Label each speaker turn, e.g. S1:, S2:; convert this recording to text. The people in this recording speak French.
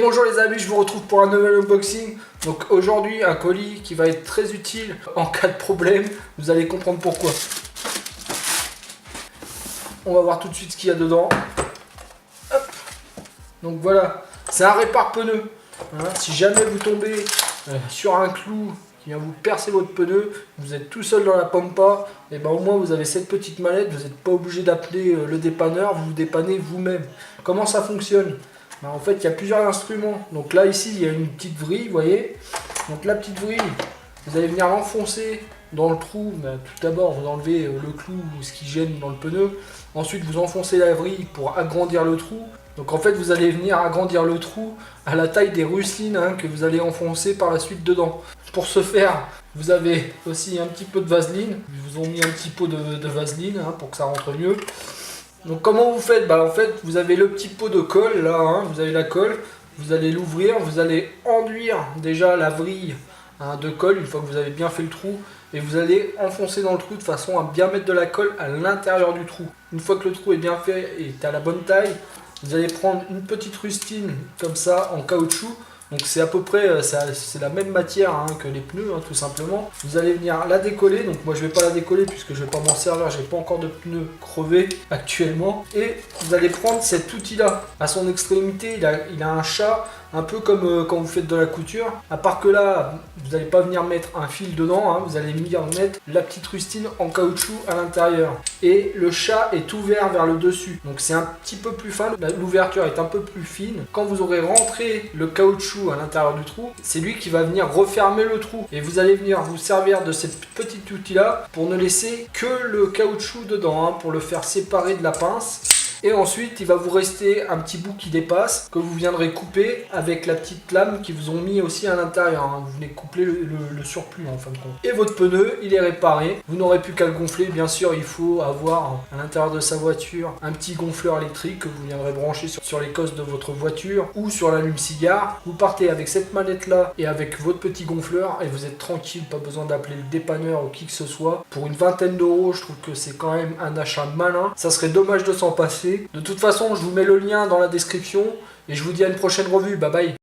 S1: bonjour les amis, je vous retrouve pour un nouvel unboxing. Donc aujourd'hui un colis qui va être très utile en cas de problème, vous allez comprendre pourquoi. On va voir tout de suite ce qu'il y a dedans. Hop. Donc voilà, c'est un répare-pneu. Hein, si jamais vous tombez sur un clou qui vient vous percer votre pneu, vous êtes tout seul dans la pampa, et ben au moins vous avez cette petite mallette, vous n'êtes pas obligé d'appeler le dépanneur, vous vous dépannez vous-même. Comment ça fonctionne? Ben, en fait il y a plusieurs instruments. Donc là ici il y a une petite vrille, vous voyez. Donc la petite vrille, vous allez venir l'enfoncer dans le trou. Ben, tout d'abord vous enlevez le clou ou ce qui gêne dans le pneu. Ensuite vous enfoncez la vrille pour agrandir le trou. Donc en fait vous allez venir agrandir le trou à la taille des rustines que vous allez enfoncer par la suite dedans. Pour ce faire, vous avez aussi un petit peu de vaseline. Ils vous ont mis un petit pot de vaseline pour que ça rentre mieux. Donc comment vous faites? En fait vous avez le petit pot de colle là, vous avez la colle. Vous allez l'ouvrir, vous allez enduire déjà la vrille de colle une fois que vous avez bien fait le trou. Et vous allez enfoncer dans le trou de façon à bien mettre de la colle à l'intérieur du trou. Une fois que le trou est bien fait et est à la bonne taille, vous allez prendre une petite rustine comme ça en caoutchouc. Donc c'est à peu près, c'est la même matière que les pneus tout simplement. Vous allez venir la décoller, donc moi je vais pas la décoller puisque je vais pas m'en servir, j'ai pas encore de pneus crevés actuellement. Et vous allez prendre cet outil là, à son extrémité il a un chat, un peu comme quand vous faites de la couture. À part que là, vous n'allez pas venir mettre un fil dedans, vous allez venir mettre la petite rustine en caoutchouc à l'intérieur. Et le chat est ouvert vers le dessus, donc c'est un petit peu plus fin, l'ouverture est un peu plus fine. Quand vous aurez rentré le caoutchouc à l'intérieur du trou, c'est lui qui va venir refermer le trou. Et vous allez venir vous servir de cet petit outil là pour ne laisser que le caoutchouc dedans, pour le faire séparer de la pince. Et ensuite, il va vous rester un petit bout qui dépasse, que vous viendrez couper avec la petite lame qu'ils vous ont mis aussi à l'intérieur. Vous venez couper le surplus en fin de compte. Et votre pneu, il est réparé. Vous n'aurez plus qu'à le gonfler. Bien sûr, il faut avoir à l'intérieur de sa voiture un petit gonfleur électrique que vous viendrez brancher sur les cosses de votre voiture ou sur l'allume-cigare. Vous partez avec cette manette là et avec votre petit gonfleur et vous êtes tranquille. Pas besoin d'appeler le dépanneur ou qui que ce soit. Pour une vingtaine d'euros, je trouve que c'est quand même un achat malin. Ça serait dommage de s'en passer. De toute façon, je vous mets le lien dans la description et je vous dis à une prochaine revue. Bye bye.